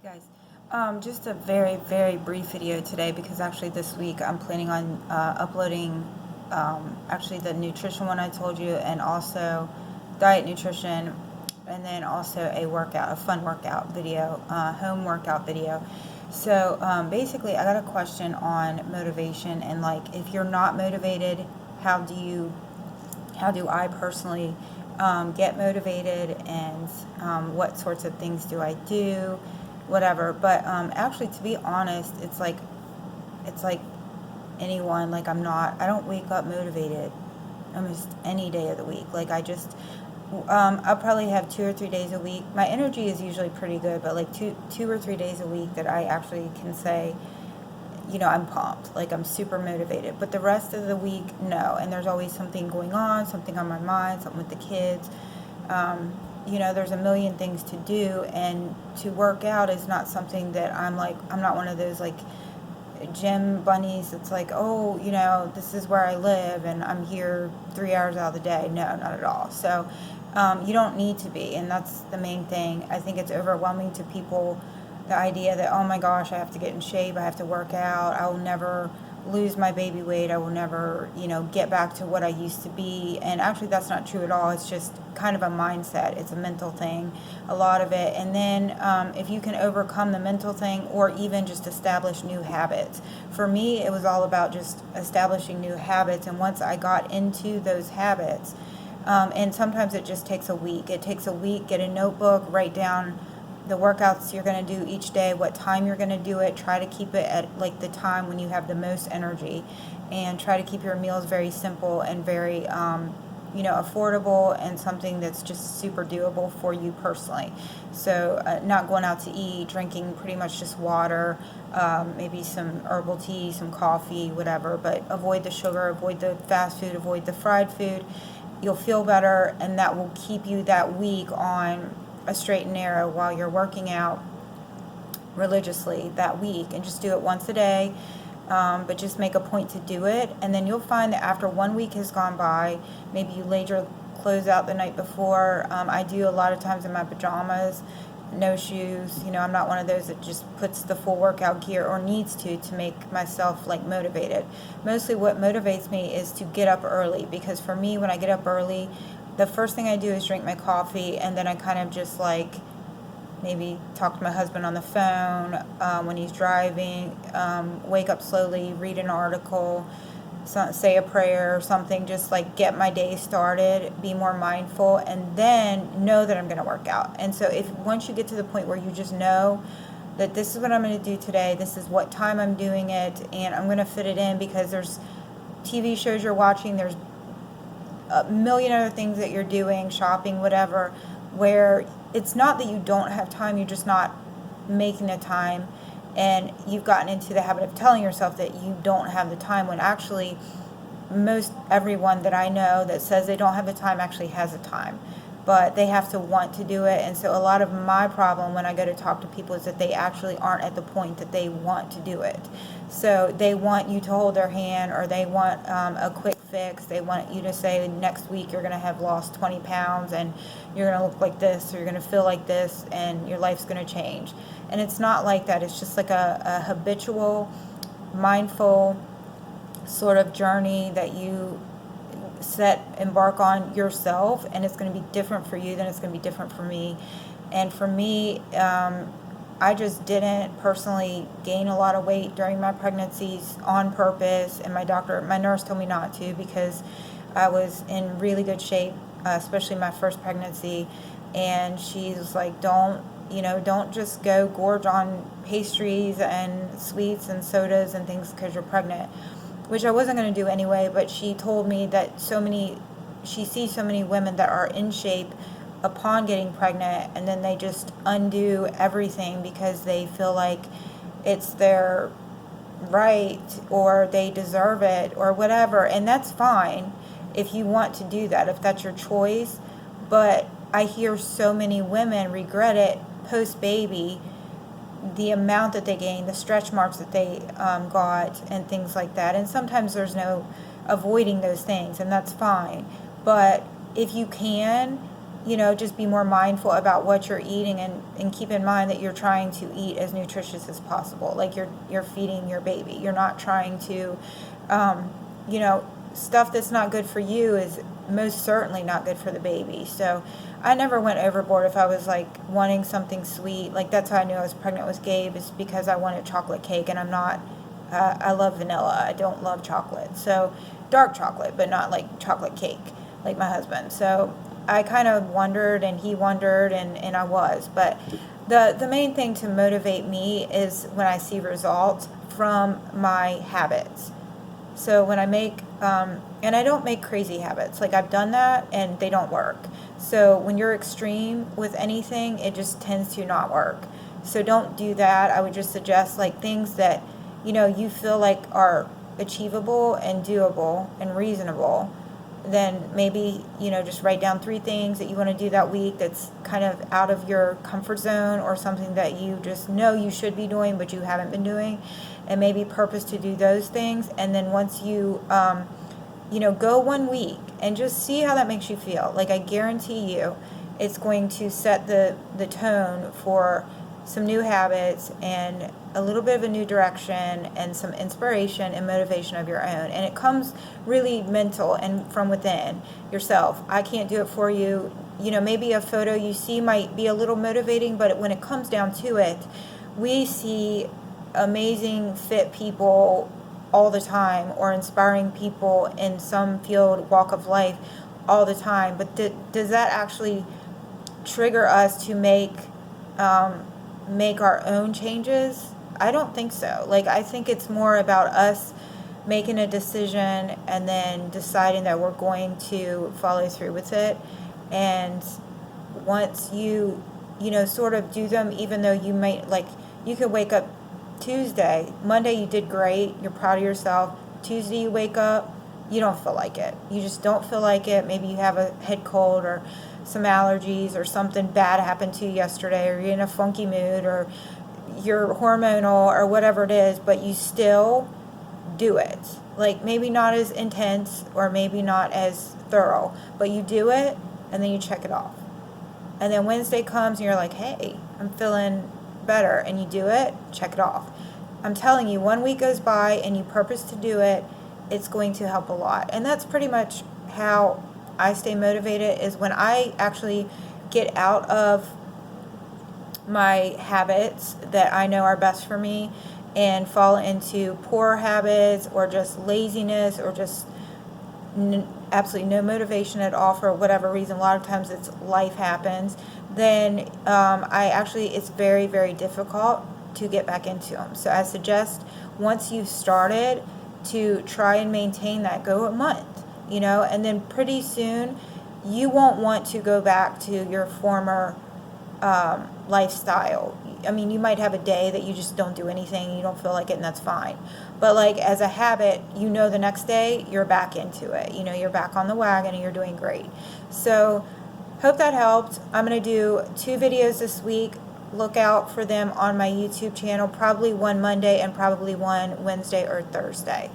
Guys. Just a very, very brief video today because actually this week I'm planning on uploading actually the nutrition one I told you, and also diet nutrition, and then also a fun workout video, home workout video. So basically I got a question on motivation, and like if you're not motivated, how do I personally get motivated, and what sorts of things do I do, whatever. But actually, to be honest, it's like anyone. Like I don't wake up motivated almost any day of the week. Like I'll probably have 2 or 3 days a week. My energy is usually pretty good, but like two or 3 days a week that I actually can say, I'm pumped, like I'm super motivated. But the rest of the week, no. And there's always something going on, something on my mind, something with the kids. There's a million things to do, and to work out is not something that I'm not one of those like gym bunnies that's like, oh, this is where I live and I'm here 3 hours out of the day. No, not at all. So you don't need to be, and that's the main thing. I think it's overwhelming to people, the idea that, oh my gosh, I have to get in shape, I have to work out, I will never lose my baby weight, I will never, get back to what I used to be. And actually that's not true at all. It's just kind of a mindset. It's a mental thing, a lot of it. And then if you can overcome the mental thing, or even just establish new habits. For me, it was all about just establishing new habits. And once I got into those habits, and sometimes it just takes a week. It takes a week. Get a notebook, write down the workouts you're going to do each day, what time you're going to do it. Try to keep it at like the time when you have the most energy, and try to keep your meals very simple and very affordable, and something that's just super doable for you personally. So not going out to eat, drinking pretty much just water, maybe some herbal tea, some coffee, whatever, but avoid the sugar, avoid the fast food, avoid the fried food. You'll feel better, and that will keep you that week on a straight and narrow while you're working out religiously that week. And just do it once a day, but just make a point to do it. And then you'll find that after 1 week has gone by, maybe you laid your clothes out the night before. I do a lot of times in my pajamas, no shoes. I'm not one of those that just puts the full workout gear, or needs to make myself like motivated. Mostly what motivates me is to get up early, because for me, when I get up early, the first thing I do is drink my coffee, and then I kind of just like maybe talk to my husband on the phone when he's driving, wake up slowly, read an article, say a prayer or something, just like get my day started, be more mindful, and then know that I'm going to work out. And so once you get to the point where you just know that this is what I'm going to do today, this is what time I'm doing it, and I'm going to fit it in, because there's TV shows you're watching, there's a million other things that you're doing, shopping, whatever, where it's not that you don't have time, you're just not making the time. And you've gotten into the habit of telling yourself that you don't have the time, when actually most everyone that I know that says they don't have the time actually has the time, but they have to want to do it. And so a lot of my problem when I go to talk to people is that they actually aren't at the point that they want to do it. So they want you to hold their hand, or they want a quick fix. They want you to say next week you're going to have lost 20 pounds and you're going to look like this, or you're going to feel like this, and your life's going to change. And it's not like that. It's just like a habitual, mindful sort of journey that you embark on yourself, and it's going to be different for you than it's going to be different for me. And for me, I just didn't personally gain a lot of weight during my pregnancies on purpose, and my nurse told me not to, because I was in really good shape, especially my first pregnancy. And she's like, don't just go gorge on pastries and sweets and sodas and things because you're pregnant, which I wasn't going to do anyway. But she told me that she sees so many women that are in shape upon getting pregnant, and then they just undo everything because they feel like it's their right, or they deserve it, or whatever. And that's fine if you want to do that, if that's your choice. But I hear so many women regret it post-baby, the amount that they gained, the stretch marks that they got, and things like that. And sometimes there's no avoiding those things, and that's fine. But if you can, just be more mindful about what you're eating, and keep in mind that you're trying to eat as nutritious as possible. Like you're feeding your baby. You're not trying to, stuff that's not good for you is most certainly not good for the baby. So I never went overboard if I was like wanting something sweet. Like that's how I knew I was pregnant with Gabe, is because I wanted chocolate cake, and I'm not, I love vanilla. I don't love chocolate. So dark chocolate, but not like chocolate cake like my husband. So I kind of wondered, and he wondered, and I was. But the main thing to motivate me is when I see results from my habits. So when I make, and I don't make crazy habits. Like I've done that and they don't work. So when you're extreme with anything, it just tends to not work. So don't do that. I would just suggest like things that, you feel like are achievable and doable and reasonable. Then maybe, just write down 3 things that you want to do that week that's kind of out of your comfort zone, or something that you just know you should be doing but you haven't been doing, and maybe purpose to do those things. And then once you, go 1 week and just see how that makes you feel. Like I guarantee you it's going to set the tone for some new habits and a little bit of a new direction and some inspiration and motivation of your own. And it comes really mental and from within yourself. I can't do it for you. Maybe a photo you see might be a little motivating, but when it comes down to it, we see amazing fit people all the time, or inspiring people in some field, walk of life all the time. But does that actually trigger us to make our own changes? I don't think so. Like I think it's more about us making a decision and then deciding that we're going to follow through with it. And once you sort of do them, even though you might, like, you could wake up Tuesday, Monday you did great, you're proud of yourself. Tuesday you wake up, you don't feel like it. You just don't feel like it. Maybe you have a head cold or some allergies, or something bad happened to you yesterday, or you're in a funky mood, or you're hormonal, or whatever it is, but you still do it. Like maybe not as intense, or maybe not as thorough, but you do it, and then you check it off. And then Wednesday comes and you're like, hey, I'm feeling better, and you do it, check it off. I'm telling you, 1 week goes by and you purpose to do it, it's going to help a lot. And that's pretty much how I stay motivated, is when I actually get out of my habits that I know are best for me and fall into poor habits, or just laziness, or just absolutely no motivation at all for whatever reason. A lot of times it's life happens. Then it's very, very difficult to get back into them. So I suggest, once you've started, to try and maintain that. Go a month, and then pretty soon you won't want to go back to your former lifestyle. I mean, you might have a day that you just don't do anything, you don't feel like it, and that's fine. But like as a habit, the next day you're back into it. You're back on the wagon and you're doing great. So hope that helped. I'm going to do 2 videos this week. Look out for them on my YouTube channel, probably one Monday and probably one Wednesday or Thursday.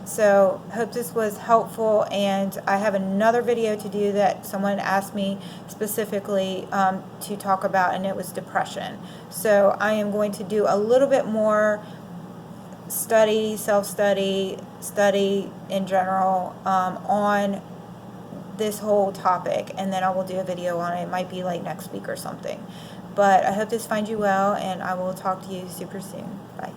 So hope this was helpful, and I have another video to do that someone asked me specifically to talk about, and it was depression. So I am going to do a little bit more self-study in general on this whole topic, and then I will do a video on it. It might be like next week or something. But I hope this finds you well, and I will talk to you super soon. Bye.